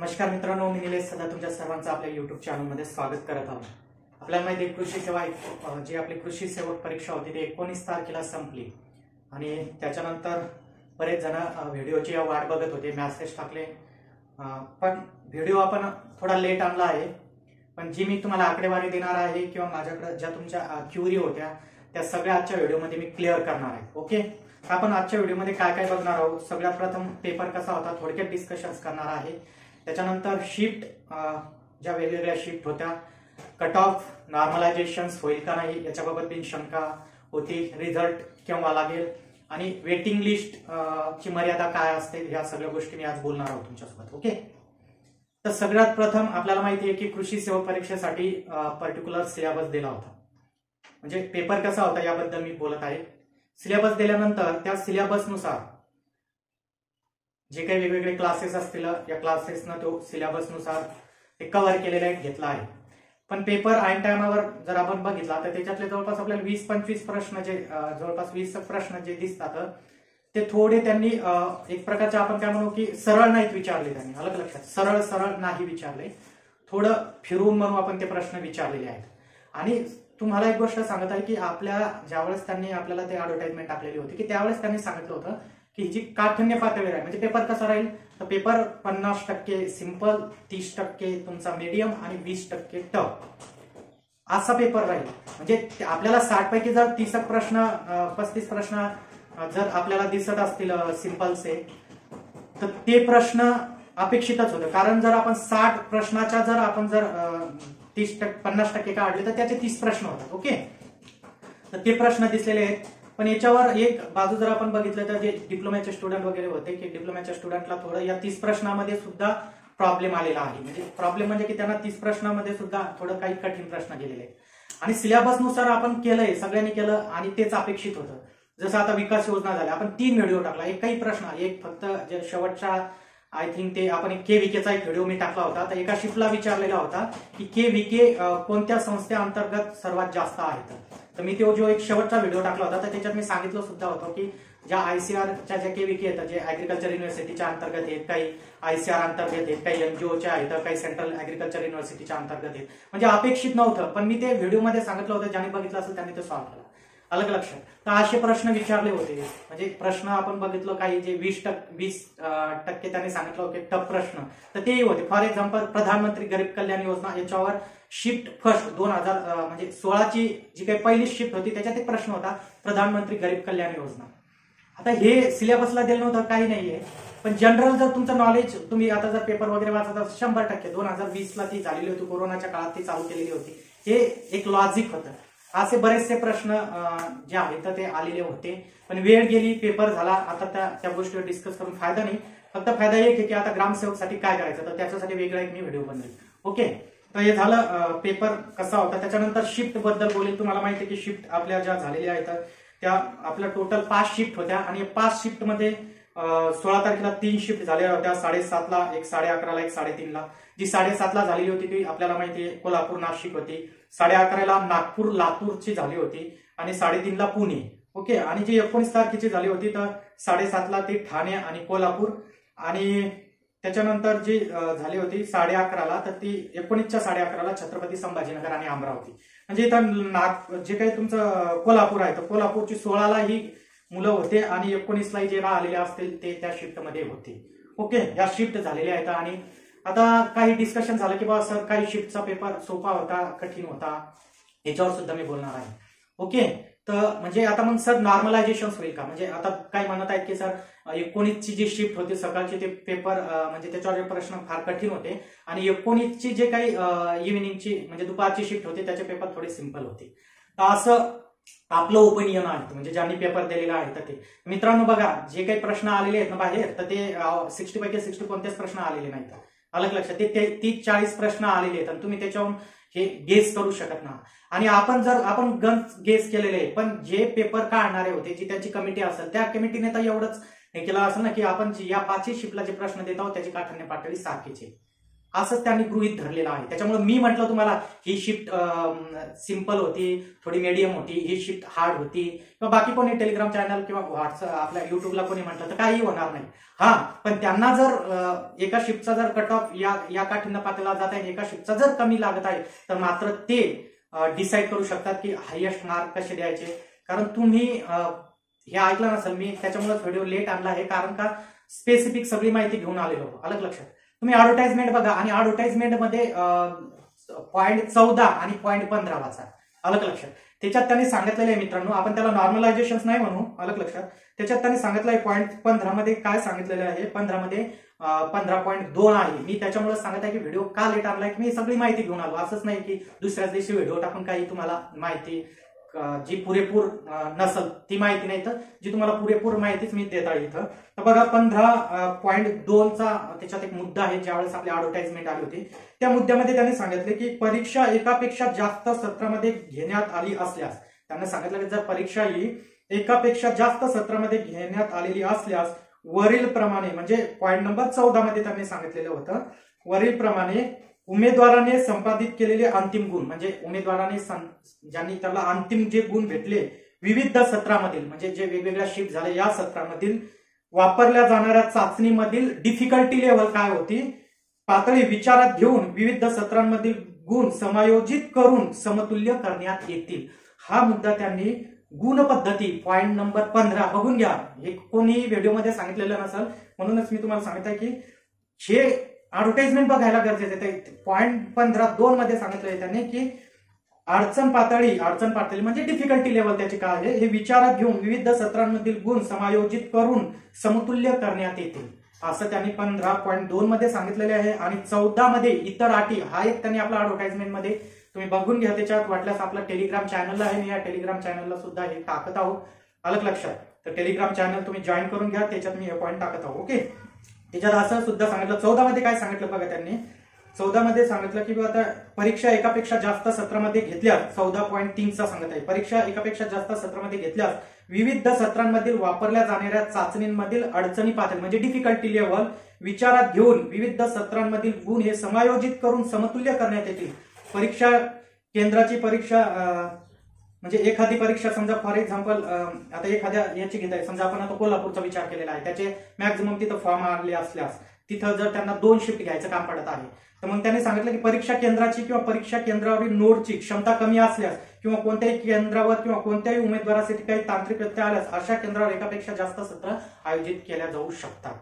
नमस्कार मित्रांनो, मी निलेश सदा तुमच्या सर्वांचं आपल्या युट्यूब चॅनलमध्ये स्वागत करत आहोत. आपल्याला माहिती आहे कृषी सेवा जी आपली कृषी सेवक परीक्षा होती ती 19 तारखेला संपली आणि त्याच्यानंतर बरेच जण व्हिडिओची वाट बघत होते, मेसेज टाकले. पण व्हिडिओ आपण थोडा लेट आणला आहे. पण जी मी तुम्हाला आकडेवारी देणार आहे किंवा माझ्याकडे ज्या तुमच्या क्युरी होत्या त्या सगळ्या आजच्या व्हिडिओमध्ये मी क्लिअर करणार आहे. ओके, आपण आजच्या व्हिडिओमध्ये काय काय बघणार आहोत. सगळ्यात प्रथम पेपर कसा होता थोडक्यात डिस्कशन्स करणार आहे. त्याच्यानंतर शिफ्ट, ज्या वेगवेगळ्या शिफ्ट होत्या, कट ऑफ नॉर्मलायझेशन होईल का नाही याच्याबाबत बिन शंका होती, रिझल्ट केव्हा लागेल आणि वेटिंग लिस्ट ची मर्यादा काय असते, ह्या सगळ्या गोष्टी मी आज बोलणार आहोत तुमच्यासोबत. ओके, तर सगळ्यात प्रथम आपल्याला माहिती आहे की कृषी सेवा परीक्षेसाठी पर्टिक्युलर सिलेबस दिला होता. म्हणजे पेपर कसा होता याबद्दल मी बोलत आहे. सिलेबस दिल्यानंतर त्या सिलेबसनुसार जे काही वेगवेगळे क्लासेस असतील या क्लासेसनं तो सिलेबसनुसार ते कव्हर केलेला घेतला आहे. पण पेपर ऐन टायमावर जर आपण बघितला तर त्याच्यातले जवळपास आपल्याला 20-25 प्रश्न जे जवळपास 20 प्रश्न जे दिसतात ते थोडे त्यांनी एक प्रकारचे आपण काय म्हणू की सरळ नाहीत विचारले. त्यांनी अलग लक्षात सरळ सरळ नाही विचारले, थोडं फिरून म्हणून आपण ते प्रश्न विचारलेले आहेत. आणि तुम्हाला एक गोष्ट सांगत आहे की आपल्या ज्यावेळेस त्यांनी आपल्याला ते ऍडव्हर्टाइजमेंट टाकलेली होती की त्यावेळेस त्यांनी सांगितलं होतं की जी काठिण्य पातळी आहे म्हणजे पेपर कसा राहील तर पेपर 50% सिंपल, 30% तुमचा मीडियम आणि 20% टफ असा पेपर राहील. म्हणजे आपल्याला 60 पैकी जर 30 प्रश्न 35 प्रश्न जर आपल्याला दिसत असतील सिंपलचे तर ते प्रश्न अपेक्षितच होतं. कारण जर आपण 60 प्रश्नाच्या जर आपण जर 50% काढले तर त्याचे 30 प्रश्न होतात. ओके, तर ते प्रश्न दिसलेले आहेत. पण याच्यावर एक बाजू जर आपण बघितलं तर जे डिप्लोमाचे स्टुडंट वगैरे होते की डिप्लोमाच्या स्टुडंटला थोडं या 30 प्रश्नामध्ये सुद्धा प्रॉब्लेम आलेला आहे. म्हणजे प्रॉब्लेम म्हणजे की त्यांना 30 प्रश्नामध्ये सुद्धा थोडं काही कठीण प्रश्न गेलेले आहेत. आणि सिलेबसनुसार आपण केलंय, सगळ्यांनी केलं आणि तेच अपेक्षित होतं. जसं आता विकास योजना झाल्या, आपण 3 व्हिडिओ टाकला, एकही प्रश्न एक फक्त जे शेवटच्या आय थिंक ते आपण KVKचा एक व्हिडिओ मी टाकला होता. तर एका शिफ्टला विचारलेला होता की KVK कोणत्या संस्थेअंतर्गत सर्वात जास्त आहेत. तर मी तो जो एक शेवटचा व्हिडिओ टाकला होता तर त्याच्यात मी सांगितलं सुद्धा होतं की ज्या ICRच्या ज्या KVK आहेत, जे ऍग्रिकल्चर युनिव्हर्सिटीच्या अंतर्गत आहेत, काही ICR अंतर्गत आहेत, काही NGOच्या आहेत, काही सेंट्रल ऍग्रिकल्चर युनिव्हर्सिटीच्या अंतर्गत आहेत. म्हणजे अपेक्षित नव्हतं, पण मी ते व्हिडिओमध्ये सांगितलं होतं. ज्यांनी बघितलं असेल त्यांनी ते सॉल्व्ह केलं. अलग लक्षात. तर असे प्रश्न विचारले होते. म्हणजे प्रश्न आपण बघितलं काही जे 20% त्यांनी सांगितलं होते टफ प्रश्न तर तेही होते. फॉर एक्झाम्पल प्रधानमंत्री गरीब कल्याण योजना याच्यावर शिफ्ट फर्स्ट 2000 म्हणजे 16ची जी काही पहिली शिफ्ट होती त्याच्यात एक प्रश्न होता प्रधानमंत्री गरीब कल्याण योजना. आता हे सिलेबसला दिलं नव्हतं, काही नाहीये. पण जनरल जर तुमचं नॉलेज तुम्ही आता जर पेपर वगैरे वाचत तर 100% 2020ला ती झालेली होती, कोरोनाच्या काळात ती चालू केलेली होती. हे एक लॉजिक होतं. असे बरेचसे प्रश्न जे आहेत तर ते आलेले होते. पण वेळ गेली, पेपर झाला. आता त्या गोष्टीवर डिस्कस करून फायदा नाही. फक्त फायदा एक आहे की आता ग्रामसेवकसाठी काय करायचं तर त्याच्यासाठी वेगळा एक मी व्हिडिओ बनवेल. ओके, तर हे झालं पेपर कसा होता. त्याच्यानंतर शिफ्ट बद्दल बोलेल. तुम्हाला माहिती आहे की शिफ्ट आपल्या ज्या झालेल्या आहेत त्या आपल्या टोटल 5 शिफ्ट होत्या आणि 5 शिफ्ट मध्ये 16 तारखेला 3 शिफ्ट झालेल्या होत्या. 7:30ला, एक 11:30ला, एक 3:30ला. जी 7:30ला झालेली होती ती आपल्याला माहिती आहे कोल्हापूर नाशिक होती. 11:30ला नागपूर लातूरची झाली होती आणि 3:30ला पुणे. ओके, आणि जी 19 तारखेची झाली होती तर 7:30ला ती ठाणे आणि कोल्हापूर. आणि त्याच्यानंतर जी झाली होती 11:30ला तर ती 19च्या 11:30ला छत्रपती संभाजीनगर आणि अमरावती. म्हणजे इथं जे काही तुमचं कोल्हापूर आहे तर कोल्हापूरची 16ला ही मुलं होते आणि 19ला जे आलेले असतील ते त्या शिफ्टमध्ये होते. ओके, या शिफ्ट झालेल्या आहेत. आणि आता काही डिस्कशन झालं की बाबा सर काही शिफ्टचा पेपर सोपा होता, कठीण होता, याच्यावर सुद्धा मी बोलणार आहे. ओके, तर म्हणजे आता मग सर नॉर्मलायझेशन होईल का. म्हणजे आता काय म्हणत आहेत की सर 19ची जी शिफ्ट होती सकाळची ते पेपर म्हणजे त्याच्यावर प्रश्न फार कठीण होते आणि 19ची जे काही इव्हिनिंगची म्हणजे दुपारची शिफ्ट होती त्याचे पेपर थोडे सिंपल होते. तर असं आपलं ओपिनियन आहे. म्हणजे ज्यांनी पेपर दिलेला आहे तर ते मित्रांनो बघा जे काही प्रश्न आलेले आहेत ना बाहेर तर ते 60 पैकी 60 कोणतेच प्रश्न आलेले नाहीत. अलग लक्षात. ते 30-40 प्रश्न आलेले आहेत आणि तुम्ही त्याच्यावरून हे गेस करू शकत ना. आणि आपण गन्स गेस केलेले आहे, पण जे पेपर काढणारे होते जी त्यांची कमिटी असेल त्या कमिटीने तर एवढंच हे केलं असेल ना की आपण या 5 शिफ्टला जे प्रश्न देत आहोत त्याची काठिण्य पातळी सारखीची. असंच त्यांनी गृहीत धरलेलं आहे. त्याच्यामुळे मी म्हटलं तुम्हाला ही शिफ्ट सिंपल होती, थोडी मीडियम होती, ही शिफ्ट हार्ड होती, किंवा बाकी कोणी टेलिग्राम चॅनल किंवा व्हॉट्सअप आपल्या युट्यूबला कोणी म्हटलं तर काही होणार नाही. हा, पण त्यांना जर एका शिफ्टचा जर कट ऑफ या काठीनं पातळीला जात आहे, एका शिफ्टचा जर कमी लागत आहे, तर मात्र ते डिसाईड करू शकतात की हायएस्ट मार्क कसे द्यायचे. कारण तुम्ही हे ऐकलं नसेल मी, त्याच्यामुळे व्हिडिओ लेट आणला आहे, कारण का स्पेसिफिक सगळी माहिती घेऊन आलेलो. अलग लक्षात. तुम्ही ऍडव्हर्टाइजमेंट बघा आणि ऍडव्हर्टाइजमेंटमध्ये .14 आणि .15 वाचा. अलग लक्षात. त्याच्यात त्यांनी सांगितलेलं आहे मित्रांनो, आपण त्याला नॉर्मलायझेशन नाही म्हणू. अलग लक्षात. त्याच्यात त्यांनी सांगितलं आहे .15 मध्ये काय सांगितलेलं आहे, 15 मध्ये 15.2 आहे. मी त्याच्यामुळे सांगत आहे की व्हिडिओ का लेट आणलाय, की मी सगळी माहिती घेऊन आलो. असंच नाही की दुसऱ्याच दिवशी व्हिडिओ टाकून काही तुम्हाला माहिती जी पुरेपूर नसल ती माहिती नाही, तर जी तुम्हाला पुरेपूर माहितीच मी देत आहे इथं. तर बघा 15.2चा त्याच्यात एक मुद्दा आहे. ज्यावेळेस आपली ऍडव्हर्टाइजमेंट आली होती त्या मुद्द्यामध्ये त्यांनी सांगितले की परीक्षा एकापेक्षा जास्त सत्रामध्ये घेण्यात आली असल्यास, त्यांना सांगितलं की जर परीक्षा ही एकापेक्षा जास्त सत्रामध्ये घेण्यात आलेली असल्यास वरील प्रमाणे, म्हणजे पॉईंट नंबर 14 मध्ये त्यांनी सांगितलेलं होतं, वरील प्रमाणे उमेदवाराने संपादित केलेले अंतिम गुण, म्हणजे उमेदवाराने ज्यांनी त्याला अंतिम जे गुण भेटले विविध सत्रामधील, म्हणजे जे वेगवेगळ्या शिफ्ट झाले या सत्रामधील वापरल्या जाणाऱ्या चाचणीमधील डिफिकल्टी लेवल काय होती, पातळी विचारात घेऊन विविध सत्रांमधील गुण समायोजित करून समतुल्य करण्यात येतील. हा मुद्दा त्यांनी गुण पद्धती पॉईंट नंबर 15 बघून घ्या. हे कोणी व्हिडिओमध्ये सांगितलेलं नसेल, म्हणूनच मी तुम्हाला सांगत आहे की हे ऍडव्हर्टाइजमेंट बघायला गरजेचं आहे. .15.2 मध्ये सांगितलंय त्यांनी की अडचण पातळी म्हणजे डिफिकल्टी लेवल त्याची काय आहे हे विचारात घेऊन विविध सत्रांमधील गुण समायोजित करून समतुल्य करण्यात येतील, असं त्यांनी 15.2 मध्ये सांगितलेले आहे. आणि 14 मध्ये इतर अटी, हा एक त्यांनी आपला ऍडव्हर्टाइजमेंट मध्ये तुम्ही बघून घ्या. त्याच्यात वाटल्यास आपला टेलिग्राम चॅनल आहे, मी या टेलिग्राम चॅनलला सुद्धा हे टाकत आहोत. अलग लक्षात. तर टेलिग्राम चॅनल तुम्ही जॉईन करून घ्या, त्याच्यात मी हे पॉईंट टाकत आहोत. ओके. त्याच्यात असं सुद्धा सांगितलं. 14 मध्ये काय सांगितलं बघा त्यांनी, 14 मध्ये सांगितलं की आता परीक्षा एकापेक्षा जास्त सत्रामध्ये घेतल्यास, 14.3चा सांगत आहे, परीक्षा एकापेक्षा जास्त सत्रामध्ये घेतल्यास विविध सत्रांमधील वापरल्या जाणाऱ्या चाचणींमधील अडचणी पातळी म्हणजे डिफिकल्टी लेवल विचारात घेऊन विविध सत्रांमधील गुण हे समायोजित करून समतुल्य करण्यात येतील. परीक्षा केंद्राची परीक्षा म्हणजे एखादी परीक्षा समजा फॉर एक्झाम्पल आता एखाद्या याची घेत आहे, समजा आपण आता कोल्हापूरचा विचार केलेला आहे, त्याचे मॅक्झिमम तिथं फॉर्म आले असल्यास तिथं जर त्यांना 2 शिफ्ट घ्यायचं काम पडत आहे, तर मग त्यांनी सांगितलं की परीक्षा केंद्राची किंवा परीक्षा केंद्रावरील नोडची क्षमता कमी असल्यास किंवा कोणत्याही केंद्रावर किंवा कोणत्याही उमेदवारासाठी काही तांत्रिक व्यत्यय आल्यास अशा केंद्रावर एकापेक्षा जास्त सत्र आयोजित केल्या जाऊ शकतात.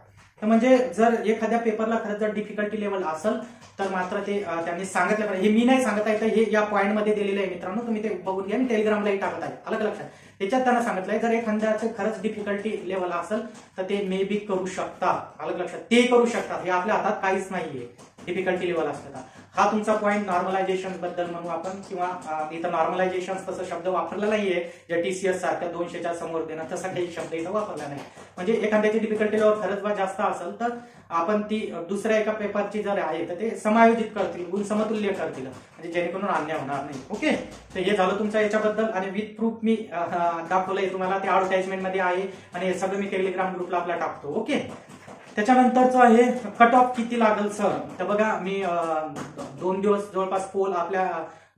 तर म्हणजे जर एखाद्या पेपरला खरंच जर डिफिकल्टी लेवल असेल तर मात्र ते त्यांनी सांगितलं पाहिजे. हे मी नाही सांगत आहे, तर हे या पॉईंट मध्ये दिलेलं आहे मित्रांनो, तुम्ही ते बघून घ्या. मी टेलिग्रामलाही टाकत आहे. अलग लक्षात. त्याच्यात त्यांना सांगितलंय जर एखाद्याचं खरंच डिफिकल्टी लेवल असेल तर ते मे बी करू शकतात. अलग लक्षात. ते करू शकतात, हे आपल्या हातात काहीच नाहीये डिफिकल्टी लेवल असलं तर. हा तुमचा पॉईंट नॉर्मलायझेशन बद्दल म्हणू आपण, किंवा इथं नॉर्मलायझेशन तसं शब्द वापरला नाहीये, ज्या TCS सारख्या 200च्या समोर देणं तसा काही शब्द इथं वापरला नाही. म्हणजे एखाद्याची डिफिकल्टी लेवल खरंच जास्त असेल तर आपण ती दुसऱ्या एका पेपरची जर आहे तर ते समायोजित करतील, गुण समतुल्य करतील, म्हणजे जेणेकरून अन्याय होणार नाही. ओके. तर हे झालं तुमचं याच्याबद्दल, आणि विथ प्रूफ मी दाखवलंय तुम्हाला, ते ऍडव्हर्टाइजमेंट मध्ये आहे आणि हे सगळं मी टेलिग्राम ग्रुपला आपला टाकतो. ओके. त्याच्यानंतरचं आहे कट ऑफ किती लागल सर. तर बघा मी 2 दिवस जवळपास पोल आपल्या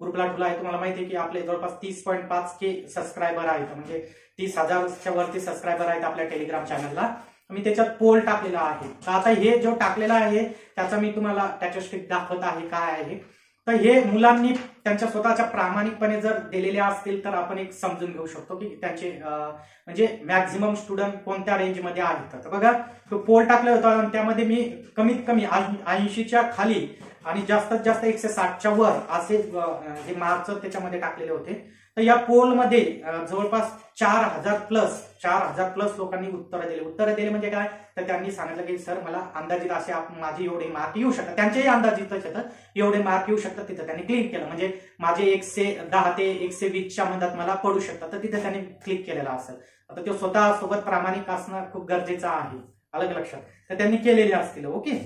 ग्रुपला ठेवला आहे. तुम्हाला माहिती आहे की आपले जवळपास 30.5K सबस्क्रायबर आहेत, म्हणजे 30,000च्या वरती सबस्क्रायबर आहेत आपल्या टेलिग्राम चॅनलला. मी त्याच्यात पोल टाकलेला आहे. तर आता हे जो टाकलेला आहे त्याचा मी तुम्हाला स्टॅटिस्टिक दाखवत आहे काय आहे. तर हे मुलांनी त्यांच्या स्वतःच्या प्रामाणिकपणे जर दिलेले असतील तर आपण एक समजून घेऊ शकतो की त्यांचे म्हणजे मॅक्झिमम स्टुडंट कोणत्या रेंजमध्ये आहेत. तर बघा तो पोल टाकला होता आणि त्यामध्ये मी कमीत कमी 80च्या खाली आणि जास्तीत जास्त 160च्या वर असे हे मार्क्स त्याच्यामध्ये टाकलेले होते. तर या पोलमध्ये जवळपास 4,000 प्लस लोकांनी उत्तरं दिले म्हणजे काय, तर त्यांनी सांगितलं की सर मला अंदाजित असे माझे एवढे मार्क येऊ शकतात, त्यांचेही अंदाजितच येतात, एवढे मार्क येऊ शकतात. तिथं त्यांनी क्लिक केलं, म्हणजे माझे 110 ते 120च्या मधात मला पडू शकतात, तर तिथे त्यांनी क्लिक केलेलं असेल. आता ते स्वतः सोबत प्रामाणिक असणं खूप गरजेचं आहे. अलग लक्षात. तर त्यांनी केलेले असतील. ओके.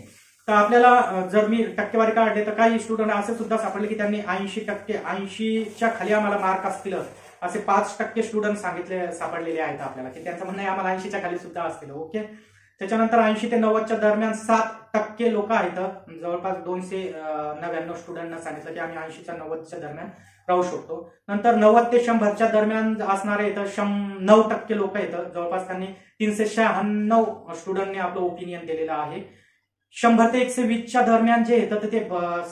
तर आपल्याला जर मी टक्केवारी काढले तर काही स्टुडंट असे सुद्धा सापडले की त्यांनी 80%, खाली आम्हाला मार्क असतील असे 5% स्टुडंट सापडलेले आहेत आपल्याला, की त्यांचं म्हणणं आहे आम्हाला 80च्या खाली सुद्धा असतील. ओके. त्याच्यानंतर 80 ते 90च्या दरम्यान 7% लोक आहेत, जवळपास 299 स्टुडंटना सांगितलं की आम्ही 80 च्या 90च्या दरम्यान राहू शकतो. नंतर 90 ते 100च्या दरम्यान असणारे इथं 9% लोक आहेत, जवळपास त्यांनी 396 स्टुडंटने आपलं ओपिनियन दिलेलं आहे. 100 ते 120च्या दरम्यान जे येतं ते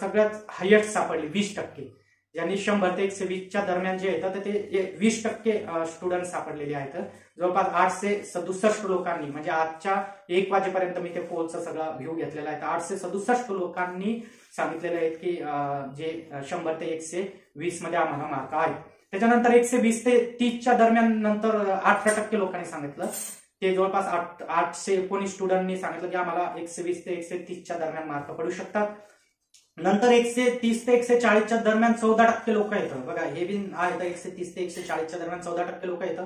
सगळ्यात हायेस्ट सापडले 20%. ज्यांनी 100 ते 120च्या दरम्यान जे येतं ते 20% स्टुडंट सापडलेले आहेत. जवळपास 867 लोकांनी, म्हणजे आजच्या 1 वाजेपर्यंत मी ते पोलचा सगळा व्ह्यू घेतलेला आहे, 867 लोकांनी सांगितलेले आहेत की जे 100 ते 120 मध्ये आम्हाला मार्क आहेत. त्याच्यानंतर 120 ते 30च्या दरम्यान नंतर 18% लोकांनी सांगितलं, ते जवळपास 819 स्टुडंटनी सांगितलं की आम्हाला 120 ते 130च्या दरम्यान मार्क पडू शकतात. नंतर 130 ते 140च्या दरम्यान 14% लोक येतं. बघा हे बी आहेत, 130 ते 140च्या दरम्यान 14% लोक येतं.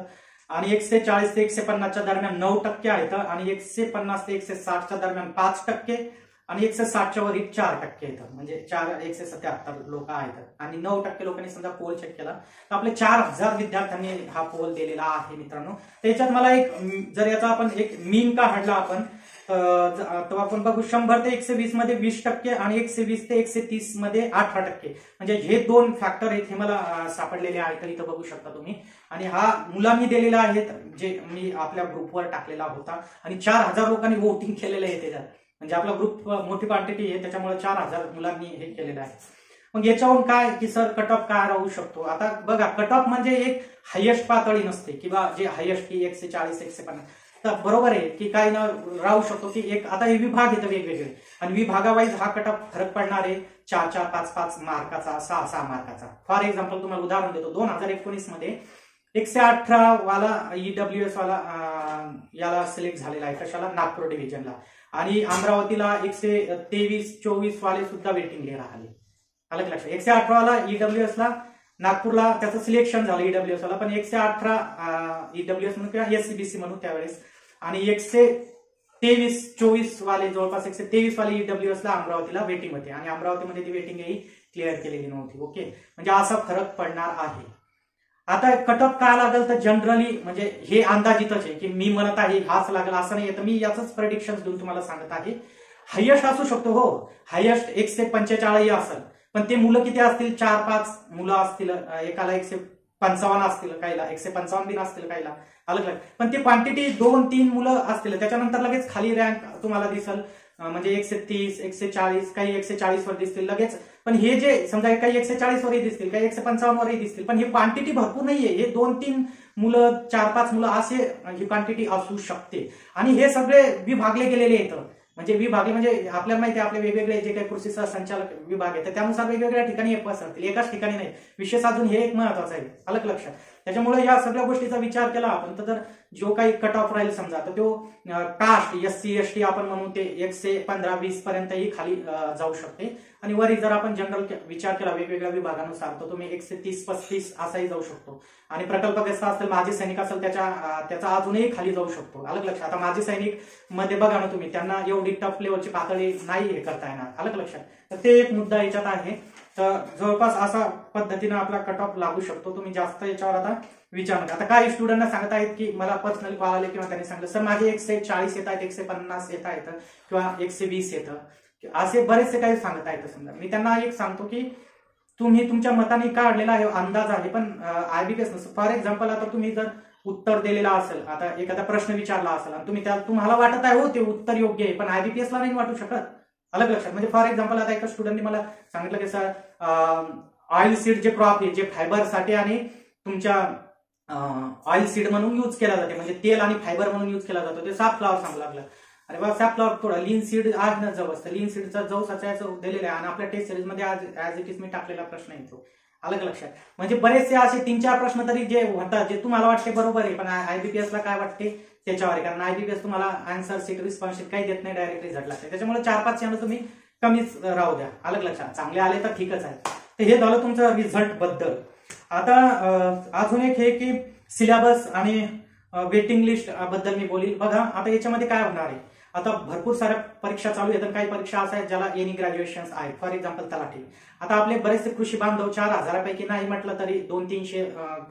आणि 140 ते 150च्या दरम्यान 9% आहेत. आणि 150 ते 160च्या दरम्यान 5% आणि 160च्या वरील 4% येतं, म्हणजे 177 लोक आहेत. आणि 9% लोकांनी समजा पोल चेक केला तर आपले 4000 विद्यार्थ्यांनी हा पोल दिलेला आहे मित्रांनो. त्याच्यात मला एक, जर याचा आपण एक मीन काढला आपण तर आपण बघू 100 ते 120 मध्ये 20% आणि 120 ते 130 मध्ये 18%, म्हणजे हे 2 फॅक्टर आहेत हे मला सापडलेले आहेत, इथं बघू शकता तुम्ही. आणि हा मुलांनी दिलेला आहे, जे मी आपल्या ग्रुपवर टाकलेला होता. आणि 4000 लोकांनी वोटिंग केलेलं आहे त्याच्यात, म्हणजे आपला ग्रुप मोठी क्वांटिटी आहे त्याच्यामुळे 4000 मुलांनी हे केलेलं आहे. मग याच्यावरून काय की सर कट ऑफ काय राहू शकतो. आता बघा कट ऑफ म्हणजे एक हायेस्ट पातळी नसते, किंवा जे हायेस्ट की 140 150, तर बरोबर आहे की काही ना राहू शकतो की एक, आता हे विभाग येतं वेगवेगळे, आणि विभागावाईज हा कट ऑफ फरक पडणार आहे 4-4, 5-5 मार्काचा, 6-6 मार्काचा. फॉर एक्झाम्पल तुम्हाला उदाहरण देतो, 2019 मध्ये 118 वाला EWS वाला याला सिलेक्ट झालेला आहे, कशाला, नागपूर डिव्हिजनला. आणि अमरावतीला 123-24 वाले सुद्धा वेटिंगला राहिले. अलग लक्षात, 118 वाला EWS ला नागपूरला त्याचं सिलेक्शन झालं EWS वाला, पण 118 EWS म्हणून किंवा SCBC म्हणून त्यावेळेस, आणि 123-24 वाले, जवळपास 123 वाले EWS ला अमरावतीला वेटिंग होते, आणि अमरावतीमध्ये ती वेटिंगही क्लिअर केलेली नव्हती. ओके, म्हणजे असा फरक पडणार आहे. आता कट ऑफ काय लागेल तर जनरली, म्हणजे हे अंदाजितच आहे की मी म्हणत आहे हाच लागेल असं नाही, तर मी याच प्रेडिक्शन देऊन तुम्हाला सांगत आहे. हायेस्ट असू शकतो, हो हायेस्ट 145 असेल, पण ते मुलं किती असतील, 4-5 मुलं असतील, एकाला 155 असतील, काहीला 155 बिन असतील, काहीला अलग अलग, पण ते क्वांटिटी 2-3 मुलं असतील. त्याच्यानंतर लगेच खाली रँक तुम्हाला दिसल, म्हणजे 130, 140, काही 140 वर दिसतील लगेच. पण हे जे समजा काही 140 वरही दिसतील, काही 155 वरही दिसतील, पण ही क्वांटिटी भरपूर नाहीये. हे 2-3 मुलं, 4-5 मुलं असे ही क्वांटिटी असू शकते. आणि हे सगळे विभागले गेलेले आहेत, म्हणजे विभागले म्हणजे आपल्याला माहिती आहे आपले वेगवेगळे जे काही कृषी संचालक विभाग आहेत त्यानुसार वेगवेगळ्या ठिकाणी पसरतील, एकाच ठिकाणी नाही. विशेष अजून हे एक महत्वाचं आहे, अलग लक्षात. त्याच्यामुळे या सगळ्या गोष्टीचा विचार केला आपण तर जो काही कट ऑफ राहील समजा, तर तो कास्ट SC ST आपण म्हणू ते 115-20 पर्यंतही खाली जाऊ शकते. आणि वरी जर आपण जनरल विचार केला वेगवेगळ्या विभागानुसार, तर तुम्ही 130-35 असाही जाऊ शकतो. आणि प्रकल्पग्रस्त असेल, माजी सैनिक असेल, त्याचा अजूनही खाली जाऊ शकतो, अलग लक्षात. आता माजी सैनिक मध्ये बघा ना तुम्ही, त्यांना एवढी टफ लेवलची पातळी नाही हे करता येणार, अलग लक्षात. तर ते एक मुद्दा याच्यात आहे. तर जवळपास असा पद्धतीने आपला कट ऑफ लागू शकतो. तुम्ही जास्त याच्यावर आता विचार नका. आता काही स्टुडंटना सांगत आहेत की मला पर्सनली कॉल आले किंवा त्यांनी सांगितलं सर माझे 140 येत आहेत, 150 येत आहेत किंवा 120 येतं, असे बरेचसे काही सांगत आहेत. समजा मी त्यांना एक सांगतो की तुम्ही तुमच्या मताने काढलेला आहे अंदाज आहे, पण IBPS नसतं. फॉर एक्झाम्पल आता तुम्ही जर उत्तर दिलेलं असेल, आता एखादा प्रश्न विचारला असेल आणि तुम्ही तुम्हाला वाटत आहे हो ते उत्तर योग्य आहे, पण IBPS ला नाही वाटू शकत, अलग लक्षात. म्हणजे फॉर एक्झाम्पल आता एका स्टुडंटने मला सांगितलं की सर ऑइल सीड जे क्रॉप आहे जे फायबरसाठी आणि तुमच्या ऑइल सीड म्हणून युज केला जाते, म्हणजे तेल आणि फायबर म्हणून युज केला जातो, ते सनफ्लॉवर सांगू लागलं. अरे बा सनफ्लॉवर थोडा लीन सीड आज न जवळ लीन सीडचा जवसाचा दिलेला आहे, आणि आपल्या टेस्ट सिरीज मध्ये ऍज इट इज मी टाकलेला प्रश्न येतो, अलग लक्षात. म्हणजे बरेचसे असे 3-4 प्रश्न तरी जे होतात जे तुम्हाला वाटते बरोबर आहे, पण IBPS ला काय वाटते त्याच्यावर आहे, कारण IBPS तुम्हाला आन्सर सीट रिस्पॉन्स शीट काही देत नाही, डायरेक्ट रिझल्ट लागते. त्याच्यामुळे 4-5 यानं तुम्ही कमीच राहू द्या, अलग लक्षात. चांगले आले तर ठीकच आहे. तर हे झालं तुमचं रिझल्ट बद्दल. आता अजून एक हे की सिलेबस आणि वेटिंग लिस्ट बद्दल मी बोलील. बघा आता याच्यामध्ये काय होणार आहे, आता भरपूर साऱ्या परीक्षा चालू आहेत, काही परीक्षा अशा आहेत ज्याला एनी ग्रॅज्युएशन आहेत. फॉर एक्झाम्पल तलाठी. आता आपले बरेचसे कृषी बांधव 4000 पैकी नाही म्हटलं तरी 200-300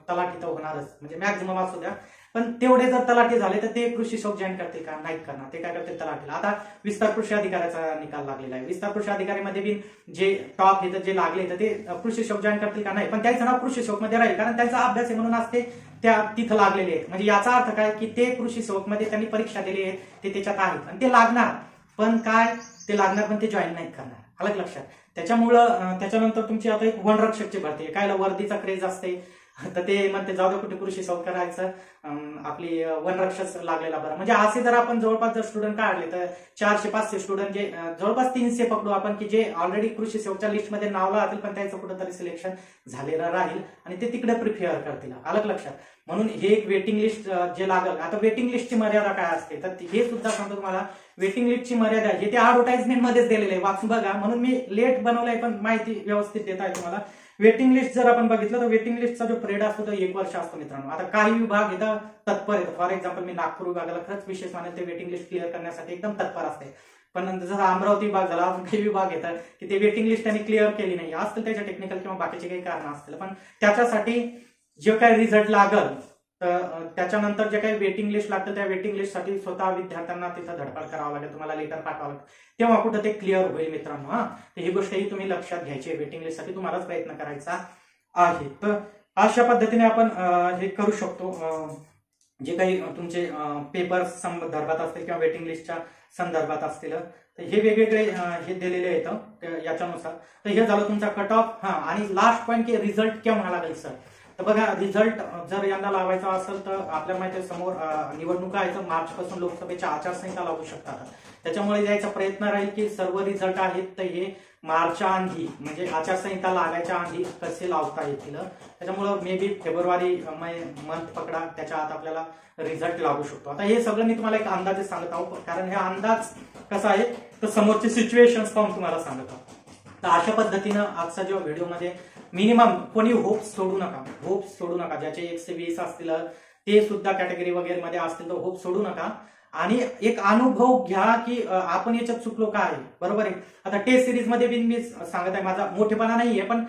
तलाठी तर होणारच, म्हणजे मॅक्झिमम असू द्या. पण तेवढे जर तलाठी झाले तर ते कृषी सेवक जॉईन करतील का? नाहीत करणार. ते काय करतील? तलाठीला. आता विस्तार कृषी अधिकाऱ्याचा निकाल लागलेला आहे. विस्तार कृषी अधिकारीमध्ये बी जे टॉप येतं, जे लागले तर ते कृषी सेवक जॉईन करतील का? नाही. पण त्याचं नाव कृषी सेवक मध्ये राहील, कारण त्यांचा अभ्यास आहे म्हणून आज ते त्या तिथं लागलेले आहेत. म्हणजे याचा अर्थ काय की ते कृषी सेवक मध्ये त्यांनी परीक्षा दिली आहे, ते त्याच्यात आहेत आणि ते लागणार. पण काय? ते लागणार पण ते जॉईन नाही करणार. अलग लक्षात. त्याच्यामुळं त्याच्यानंतर तुमची आता एक वनरक्षकची भरती आहे. काय वर्दीचा क्रेज असते, तर ते म्हणते जाऊ दे कुठे कृषी सेवक करायचं, आपली वनरक्षक लागलेला बरं. म्हणजे असे जर आपण जवळपास जर स्टुडंट काढले तर 400-500 स्टुडंट, जे जवळपास 300 पकडू आपण, की जे ऑलरेडी कृषी सेवकच्या लिस्टमध्ये नाव लागतील पण त्याचं कुठेतरी सिलेक्शन झालेलं राहील आणि ते तिकडे प्रिफेअर करतील. अलग लक्षात. म्हणून हे एक वेटिंग लिस्ट जे लागल. आता वेटिंग लिस्टची मर्यादा काय असते तर हे सुद्धा सांगतो तुम्हाला. वेटिंग लिस्टची मर्यादा हे ते ऍडव्हर्टाइजमेंट मध्येच दिलेले आहे, वाचून बघा. म्हणून मी लेट बनवलंय पण माहिती व्यवस्थित देत आहे तुम्हाला. वेटिंग लिस्ट जर आपण बघितलं तर वेटिंग लिस्टचा जो पिरियड असतो तो 1 वर्ष असतो मित्रांनो. आता काही विभाग इथं तत्पर आहेत. फॉर एक्झाम्पल मी नागपूर विभागाला खरंच विशेष मानेल, ते वेटिंग लिस्ट क्लिअर करण्यासाठी एकदम तत्पर असते. पण जर अमरावती विभाग झाला, अजून काही विभाग येतात की ते वेटिंग लिस्ट त्यांनी क्लिअर केली नाही असतील, त्याच्या टेक्निकल किंवा बाकीचे काही कारण असतील. पण त्याच्यासाठी जे काही रिझल्ट लागल तर त्याच्यानंतर जे काही वेटिंग लिस्ट लागतं त्या वेटिंग लिस्टसाठी स्वतः विद्यार्थ्यांना तिथं धडपड करावं लागेल, तुम्हाला लेटर पाठवावं लागेल, तेव्हा कुठं ते क्लिअर होईल मित्रांनो. हा, तर ही गोष्टही तुम्ही लक्षात घ्यायची आहे. वेटिंग लिस्टसाठी तुम्हालाच प्रयत्न करायचा आहे. तर अशा पद्धतीने आपण हे करू शकतो. जे काही तुमचे पेपर संदर्भात असतील किंवा वेटिंग लिस्टच्या संदर्भात असतील तर हे वेगवेगळे हे दिलेले येतं याच्यानुसार. तर हे झालं तुमचा कट ऑफ. हा, आणि लास्ट पॉईंट की रिझल्ट केव्हा लागेल सर. तर बघा, रिझल्ट जर यांना लावायचा असेल तर आपल्याला माहिती आहे समोर निवडणुका आहेत. मार्च पासून लोकसभेच्या आचारसंहिता लागू शकतात. त्याच्यामुळे यायचा प्रयत्न राहील की सर्व रिझल्ट आहेत तर हे मार्चच्या आधी, म्हणजे आचारसंहिता लागायच्या आधी कसे लावता येतील. त्याच्यामुळे मे बी फेब्रुवारी मंथ पकडा, त्याच्या आत आपल्याला रिझल्ट लागू शकतो. आता हे सगळं मी तुम्हाला एक अंदाजे सांगत आहोत, कारण हे अंदाज कसा आहे तर समोरचे सिच्युएशन्स पाहून तुम्हाला सांगत आहोत. तर अशा पद्धतीनं आजच्या जेव्हा व्हिडिओमध्ये मिनिमम कोणी होप्स सोडू नका. ज्याचे 120 असतील ते सुद्धा कॅटेगरी वगैरे मध्ये असतील तर होप सोडू नका. आणि एक अनुभव घ्या की आपण याच्यात चुकलो काय, बरोबर आहे. आता टेस्ट सिरीज मध्ये बी मी सांगत आहे, माझा मोठेपणा नाहीये, पण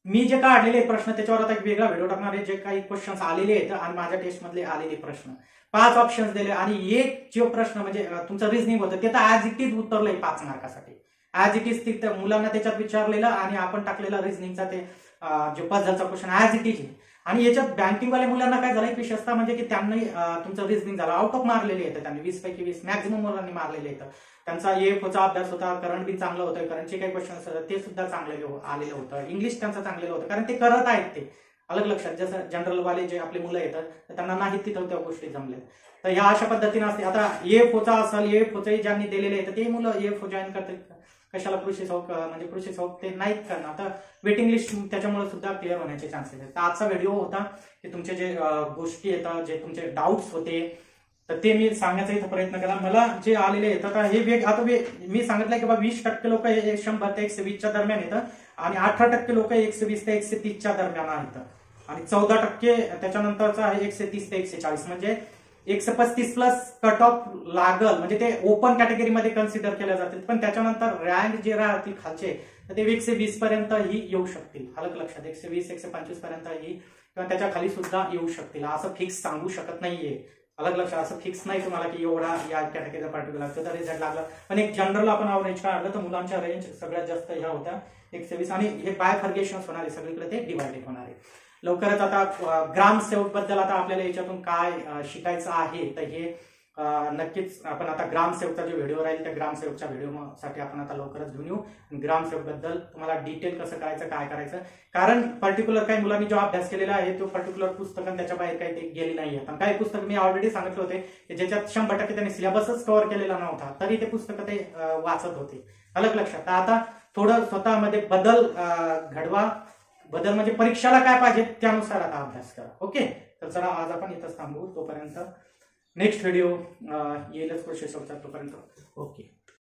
मी जे काढलेले प्रश्न त्याच्यावर आता एक वेगळा व्हिडिओ टाकणार आहे. जे काही क्वेश्चन्स आलेले आहेत आणि माझ्या टेस्ट मधले आलेले प्रश्न 5 ऑप्शन्स दिले आणि एक जो प्रश्न म्हणजे तुमचं रिझनिंग होतं ते तर ऍज इट इज उतरलंय 5 मार्कासाठी. ऍज इट इज तिथं मुलांना त्याच्यात विचारलेलं आणि आपण टाकलेलं रिझनिंगचा ते जो पझलचा क्वेश्चन ऍज इट इज. आणि याच्यात बँकिंगवाल्या मुलांना काय झालं एक विशेषता म्हणजे की त्यांनी तुमचं रिझनिंग झालं आउट ऑफ मारलेले येतं. त्यांनी 20 पैकी 20 मॅक्झिमम मुलांनी मारलेले येतं. त्यांचा EFOचा अभ्यास होता, करंट बी चांगलं होतं, करंटचे काही क्वेश्चन्स होते ते सुद्धा चांगले आलेलं होतं. इंग्लिश त्यांचं चांगलेलं होतं कारण ते करत आहेत ते. अलग लक्षात. जसं जनरल वाले जे आपले मुलं येतात तर त्यांना नाही तिथं त्या गोष्टी जमल्या. तर ह्या अशा पद्धतीने असते. आता EFOचा असेल, EFOचे ज्यांनी दिलेले आहेत ते मुलं EFO जॉईन करतील. कशाला कृषी सेवक, म्हणजे कृषी सेवक ते नाहीत करणार. तर वेटिंग लिस्ट त्याच्यामुळे सुद्धा क्लिअर होण्याचे चान्सेस आहेत. तर आजचा व्हिडिओ होता की तुमचे जे गोष्टी येतात, जे तुमचे डाऊट्स होते तर ते मी सांगण्याचा इथं प्रयत्न केला. मला जे आलेले येतात हे आता मी सांगितलं की बाबा 20% लोक 100 ते 120च्या दरम्यान येतं आणि 18% लोक 120 ते 130च्या दरम्यान आहेत आणि 14% त्याच्यानंतरचा आहे 130 ते 140. म्हणजे 135 प्लस कट ऑफ लागल, म्हणजे ते ओपन कॅटेगरीमध्ये कन्सिडर केल्या जातील. पण त्याच्यानंतर रँक जे राहतील खालचे तर ते 120 पर्यंत ही येऊ शकतील. अलग लक्षात. 120-125 पर्यंत ही किंवा त्याच्या खाली सुद्धा येऊ शकतील. असं फिक्स सांगू शकत नाहीये. अलग लक्षात. असं फिक्स नाही तुम्हाला की एवढा या कॅटेगरीचा पर्टिक्युलर तर रिझल्ट लागला. पण एक जनरल आपण अवरेज काढलं तर मुलांच्या रेंज सगळ्यात जास्त ह्या होत्या 120 आणि हे बायफर्गेशन होणार आहे, सगळीकडे ते डिवायडेड होणार आहे. लवकरच आता ग्रामसेवक बद्दल आता आपल्याला याच्यातून काय शिकायचं आहे तर हे नक्कीच आपण आता ग्रामसेवकचा जो व्हिडिओ राहील त्या ग्रामसेवकच्या व्हिडिओसाठी आपण आता लवकरच घेऊन येऊ. ग्रामसेवक बद्दल तुम्हाला डिटेल कसं करायचं, काय करायचं, कारण पर्टिक्युलर काही मुलांनी जो अभ्यास केलेला आहे तो पर्टिक्युलर पुस्तक त्याच्या बाहेर काही ते गेली नाहीये. काही पुस्तक मी ऑलरेडी सांगितले होते की ज्याच्यात 100% त्यांनी सिलेबसच कव्हर केलेला नव्हता तरी ते पुस्तक ते वाचत होते. अलग लक्षात. तर आता थोडं स्वतःमध्ये बदल घडवा. बदल म्हणजे परीक्षाला काय पाहिजे त्यानुसार आता अभ्यास करा. ओके. तर चला आज आपण इथंच थांबू. तोपर्यंत नेक्स्ट व्हिडिओ येईलच कृषी सेवकचा. तोपर्यंत ओके.